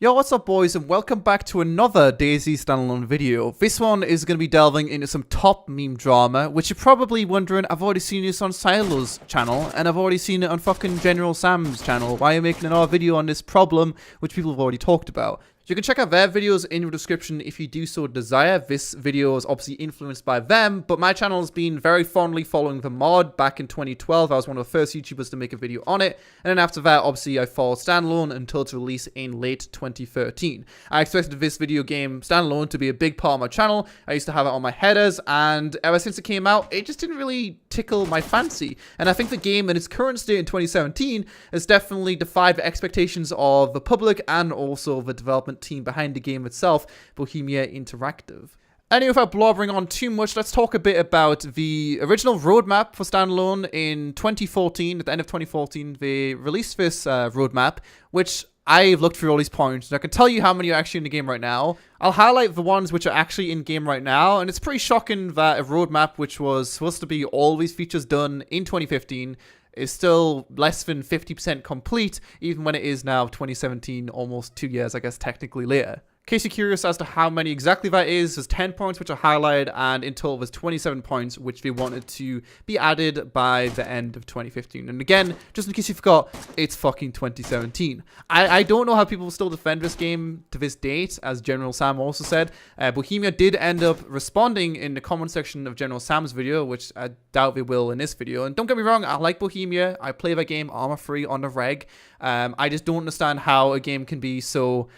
Yo, what's up boys, and welcome back to another DayZ standalone video. This one is going to be delving into some top meme drama, which you're probably wondering, I've already seen this on Silo's channel, and I've already seen it on fucking General Sam's channel. Why are you making another video on this problem, which people have already talked about? You can check out their videos in the description if you do so desire. This video is obviously influenced by them, but my channel has been very fondly following the mod. Back in 2012, I was one of the first YouTubers to make a video on it, and then after that, obviously, I followed standalone until its release in late 2013. I expected this video game standalone to be a big part of my channel. I used to have it on my headers, and ever since it came out, it just didn't really tickle my fancy. And I think the game in its current state in 2017 has definitely defied the expectations of the public and also the development team behind the game itself, Bohemia Interactive. Anyway, without blobbering on too much, let's talk a bit about the original roadmap for standalone in 2014. At the end of 2014, they released this roadmap, which I've looked through all these points, and I can tell you how many are actually in the game right now. I'll highlight the ones which are actually in game right now, and it's pretty shocking that a roadmap which was supposed to be all these features done in 2015 is still less than 50% complete, even when it is now 2017, almost 2 years, I guess, technically later. In case you're curious as to how many exactly that is, there's 10 points which are highlighted, and in total there's 27 points which they wanted to be added by the end of 2015. And again, just in case you forgot, it's fucking 2017. I don't know how people still defend this game to this date, as General Sam also said. Bohemia did end up responding in the comment section of General Sam's video, which I doubt they will in this video. And don't get me wrong, I like Bohemia. I play that game armor-free on the reg. I just don't understand how a game can be so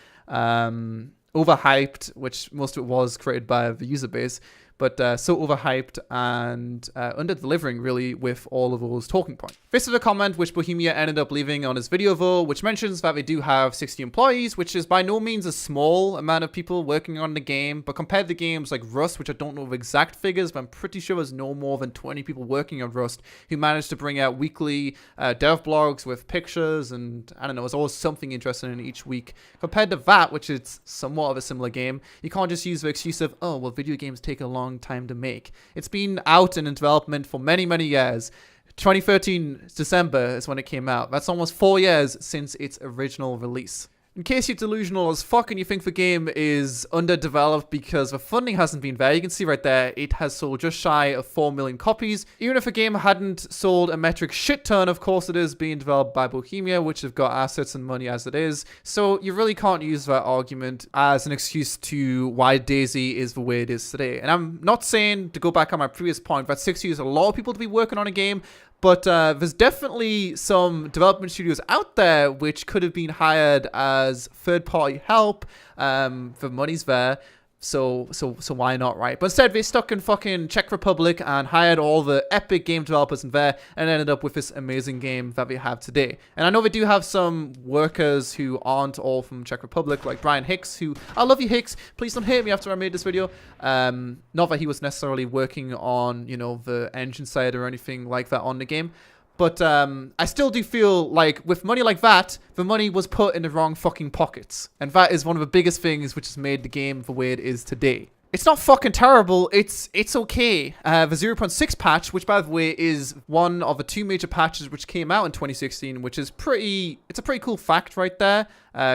overhyped, which most of it was created by the user base, but so overhyped and under-delivering, really, with all of those talking points. This is a comment which Bohemia ended up leaving on his video, though, which mentions that they do have 60 employees, which is by no means a small amount of people working on the game, but compared to games like Rust, which I don't know the exact figures, but I'm pretty sure there's no more than 20 people working on Rust who managed to bring out weekly dev blogs with pictures, and I don't know, there's always something interesting in each week. Compared to that, which is somewhat of a similar game, you can't just use the excuse of, oh, well, video games take a long time to make. It's been out and in development for many, many years. 2013 December is when it came out. That's almost 4 years since its original release. In case you're delusional as fuck and you think the game is underdeveloped because the funding hasn't been there, you can see right there, it has sold just shy of 4 million copies. Even if the game hadn't sold a metric shit ton, of course it is being developed by Bohemia, which have got assets and money as it is. So you really can't use that argument as an excuse to why DayZ is the way it is today. And I'm not saying, to go back on my previous point, that 6 years is a lot of people to be working on a game, but there's definitely some development studios out there which could have been hired as third-party help. The money's there, so why not, right? But instead, they stuck in fucking Czech Republic and hired all the epic game developers in there and ended up with this amazing game that they have today. And I know they do have some workers who aren't all from Czech Republic, like Brian Hicks, who, I love you, Hicks, please don't hate me after I made this video. Not that he was necessarily working on, you know, the engine side or anything like that on the game. But I still do feel like with money like that, the money was put in the wrong fucking pockets. And that is one of the biggest things which has made the game the way it is today. It's not fucking terrible, it's okay. The 0.6 patch, which by the way is one of the 2 major patches which came out in 2016, which is it's a pretty cool fact right there,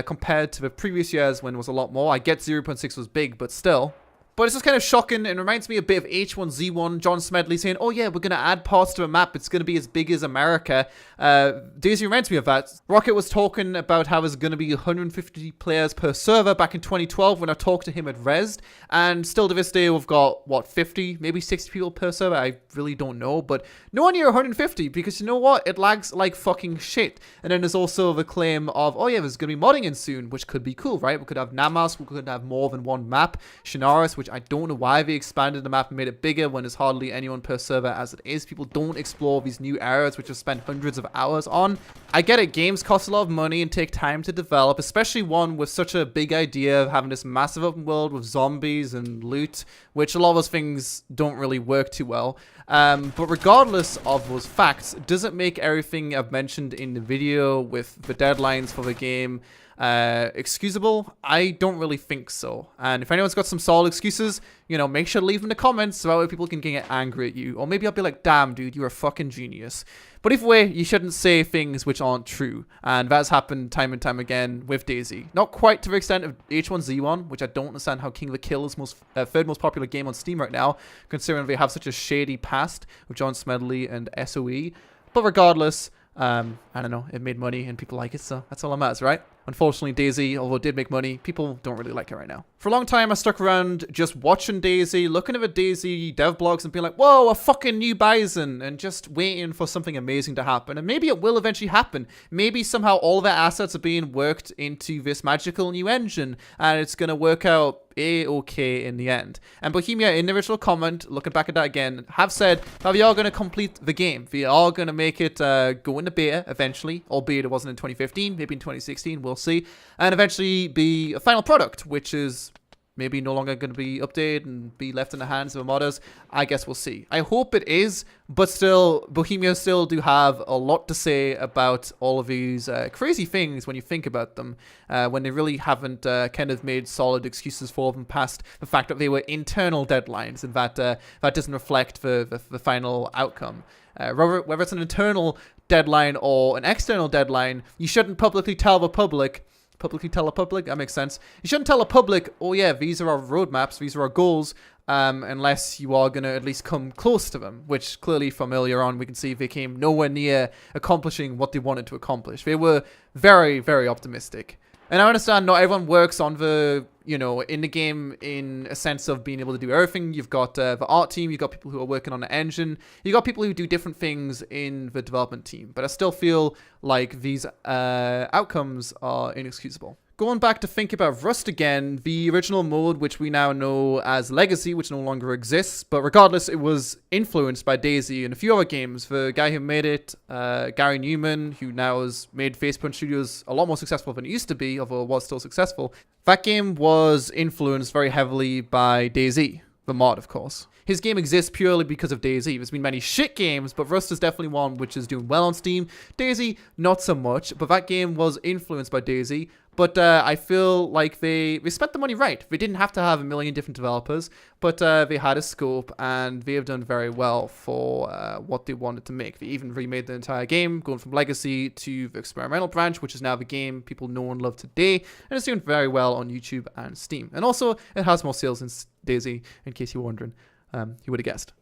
compared to the previous years when it was a lot more. I get 0.6 was big, but still. But it's just kind of shocking. It reminds me a bit of H1Z1, John Smedley saying, oh yeah, we're going to add parts to the map. It's going to be as big as America. DayZ reminds me of that. Rocket was talking about how there's going to be 150 players per server back in 2012 when I talked to him at Rezzed. And still to this day, we've got, what, 50, maybe 60 people per server? I really don't know. But no one near 150 because you know what? It lags like fucking shit. And then there's also the claim of, oh yeah, there's going to be modding in soon, which could be cool, right? We could have Namas, we could have more than one map. Shinaris, which I don't know why they expanded the map and made it bigger when there's hardly anyone per server as it is. People don't explore these new areas which have spent hundreds of hours on. I get it, games cost a lot of money and take time to develop, especially one with such a big idea of having this massive open world with zombies and loot, which a lot of those things don't really work too well. But regardless of those facts, does it make everything I've mentioned in the video with the deadlines for the game excusable? I don't really think so. And if anyone's got some solid excuses, you know, make sure to leave them in the comments so that way people can get angry at you. Or maybe I'll be like, damn, dude, you're a fucking genius. But either way, you shouldn't say things which aren't true. And that's happened time and time again with DayZ. Not quite to the extent of H1Z1, which I don't understand how King of the Kill is third most popular game on Steam right now, considering they have such a shady past with John Smedley and SOE. But regardless, I don't know, it made money and people like it, so that's all that matters, right? Unfortunately, DayZ, although it did make money, people don't really like it right now. For a long time, I stuck around just watching DayZ, looking at the DayZ dev blogs and being like, whoa, a fucking new Bison, and just waiting for something amazing to happen. And maybe it will eventually happen. Maybe somehow all their assets are being worked into this magical new engine, and it's going to work out a-okay in the end. And Bohemia, in the original comment, looking back at that again, have said that we are going to complete the game. We are going to make it go into beta eventually, albeit it wasn't in 2015, maybe in 2016, we'll see, and eventually be a final product, which is maybe no longer going to be updated and be left in the hands of the modders. I guess we'll see. I hope it is, but still, Bohemia still do have a lot to say about all of these crazy things when you think about them, when they really haven't kind of made solid excuses for them past the fact that they were internal deadlines, and that that doesn't reflect the final outcome. Whether it's an internal deadline or an external deadline, you shouldn't publicly tell the public. Publicly tell the public? That makes sense. You shouldn't tell the public, oh yeah, these are our roadmaps, these are our goals, unless you are going to at least come close to them, which clearly from earlier on we can see they came nowhere near accomplishing what they wanted to accomplish. They were very, very optimistic. And I understand not everyone works on the, you know, in the game in a sense of being able to do everything. You've got the art team, you've got people who are working on the engine, you've got people who do different things in the development team. But I still feel like these outcomes are inexcusable. Going back to think about Rust again, the original mode, which we now know as Legacy, which no longer exists, but regardless, it was influenced by DayZ and a few other games. The guy who made it, Gary Newman, who now has made Facepunch Studios a lot more successful than it used to be, although it was still successful. That game was influenced very heavily by DayZ, the mod, of course. His game exists purely because of DayZ. There's been many shit games, but Rust is definitely one which is doing well on Steam. DayZ, not so much, but that game was influenced by DayZ. But I feel like they spent the money right. They didn't have to have a million different developers, but they had a scope, and they have done very well for what they wanted to make. They even remade the entire game, going from Legacy to the experimental branch, which is now the game people know and love today, and it's doing very well on YouTube and Steam. And also, it has more sales than DayZ, in case you're wondering. You would have guessed.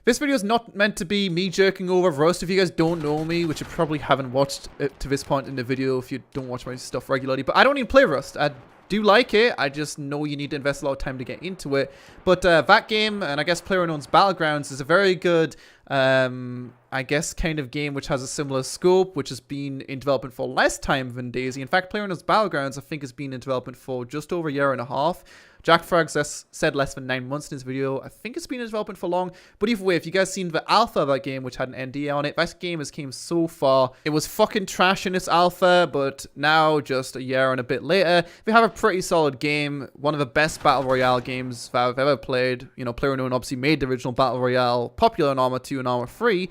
This video is not meant to be me jerking over Rust. If you guys don't know me, which you probably haven't watched it to this point in the video if you don't watch my stuff regularly, but I don't even play Rust. I do like it. I just know you need to invest a lot of time to get into it. But that game, and I guess PlayerUnknown's Battlegrounds, is a very good, I guess, kind of game which has a similar scope, which has been in development for less time than DayZ. In fact, PlayerUnknown's Battlegrounds, I think, has been in development for just over a year and a half. Jack Frags said less than 9 months in his video. I think it's been in development for long. But either way, if you guys seen the alpha of that game, which had an NDA on it, that game has came so far. It was fucking trash in its alpha, but now, just a year and a bit later, we have a pretty solid game. One of the best Battle Royale games that I've ever played. You know, PlayerUnknown obviously made the original Battle Royale popular in Arma 2 and Arma 3.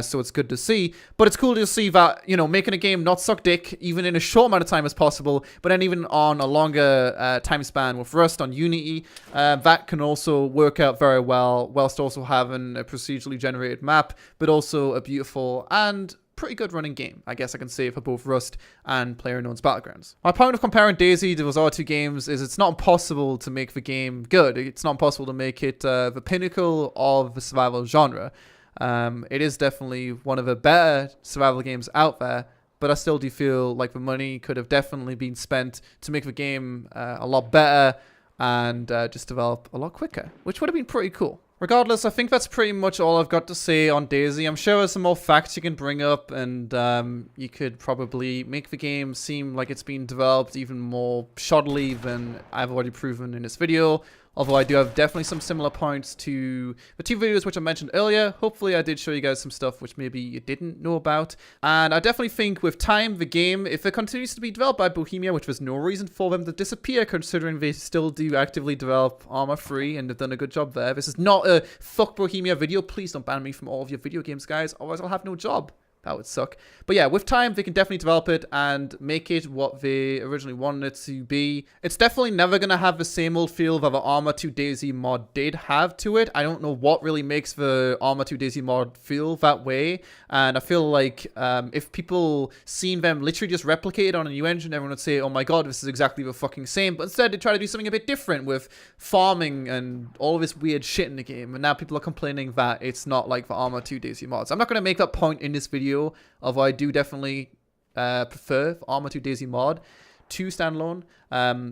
So it's good to see. But it's cool to see that, you know, making a game not suck dick, even in a short amount of time as possible, but then even on a longer time span with Rust on Unity, that can also work out very well, whilst also having a procedurally generated map, but also a beautiful and pretty good running game, I guess I can say, for both Rust and PlayerUnknown's Battlegrounds. My point of comparing DayZ to those other two games is it's not impossible to make the game good. It's not impossible to make it the pinnacle of the survival genre. It is definitely one of the better survival games out there, but I still do feel like the money could have definitely been spent to make the game a lot better and just develop a lot quicker, which would have been pretty cool. Regardless, I think that's pretty much all I've got to say on DayZ. I'm sure there's some more facts you can bring up, and you could probably make the game seem like it's been developed even more shoddily than I've already proven in this video. Although I do have definitely some similar points to the two videos which I mentioned earlier. Hopefully I did show you guys some stuff which maybe you didn't know about. And I definitely think with time, the game, if it continues to be developed by Bohemia, which there's no reason for them to disappear considering they still do actively develop Arma 3 and they've done a good job there. This is not a fuck Bohemia video. Please don't ban me from all of your video games, guys. Otherwise I'll have no job. That would suck. But yeah, with time, they can definitely develop it and make it what they originally wanted it to be. It's definitely never going to have the same old feel that the Arma 2 DayZ mod did have to it. I don't know what really makes the Arma 2 DayZ mod feel that way. And I feel like if people seen them literally just replicated on a new engine, everyone would say, oh my god, this is exactly the fucking same. But instead, they try to do something a bit different with farming and all of this weird shit in the game. And now people are complaining that it's not like the Arma 2 DayZ mods. I'm not going to make that point in this video, although I do definitely prefer Arma 2 DayZ mod to standalone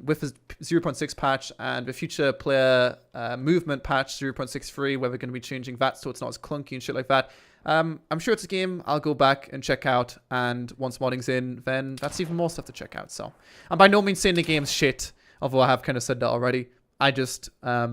with the 0.6 patch and the future player movement patch 0.63, where we're going to be changing that so it's not as clunky and shit like that. I'm sure it's a game I'll go back and check out, and once modding's in, then that's even more stuff to check out. So I'm by no means saying the game's shit, although I have kind of said that already. I just I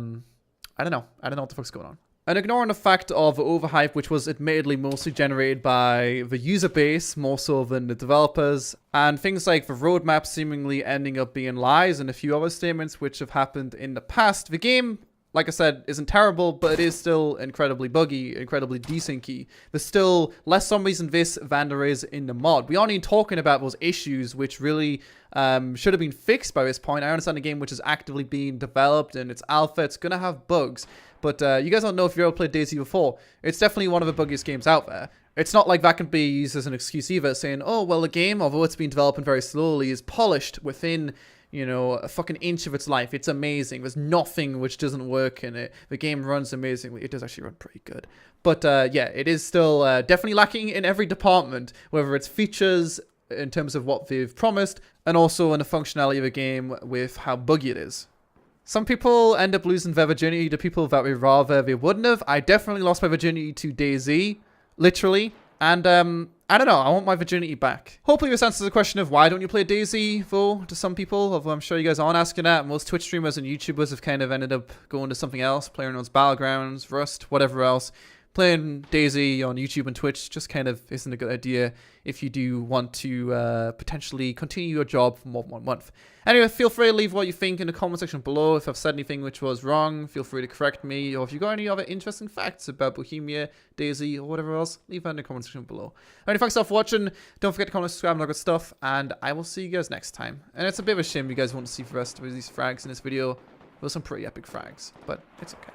don't know what the fuck's going on. And ignoring the fact of the overhype, which was admittedly mostly generated by the user base, more so than the developers, and things like the roadmap seemingly ending up being lies and a few other statements which have happened in the past, the game, like I said, isn't terrible, but it is still incredibly buggy, incredibly desyncy. There's still less zombies in this than there is in the mod. We aren't even talking about those issues which really should have been fixed by this point. I understand the game which is actively being developed and it's alpha, it's going to have bugs. But you guys don't know if you've ever played DayZ before. It's definitely one of the buggiest games out there. It's not like that can be used as an excuse either, saying, oh, well, the game, although it's been developing very slowly, is polished within, you know, a fucking inch of its life. It's amazing. There's nothing which doesn't work in it. The game runs amazingly. It does actually run pretty good. But yeah, it is still definitely lacking in every department, whether it's features in terms of what they've promised, and also in the functionality of the game with how buggy it is. Some people end up losing their virginity to people that we rather they wouldn't have. I definitely lost my virginity to DayZ, literally. And I don't know, I want my virginity back. Hopefully this answers the question of why don't you play DayZ, though, to some people, although I'm sure you guys aren't asking that. Most Twitch streamers and YouTubers have kind of ended up going to something else, playing those Battlegrounds, Rust, whatever else. Playing DayZ on YouTube and Twitch just kind of isn't a good idea if you do want to potentially continue your job for more than 1 month. Anyway, feel free to leave what you think in the comment section below. If I've said anything which was wrong, feel free to correct me. Or if you've got any other interesting facts about Bohemia, DayZ, or whatever else, leave that in the comment section below. Anyway, thanks for watching. Don't forget to comment, subscribe, and all good stuff. And I will see you guys next time. And it's a bit of a shame you guys want to see the rest of these frags in this video. There were some pretty epic frags, but it's okay.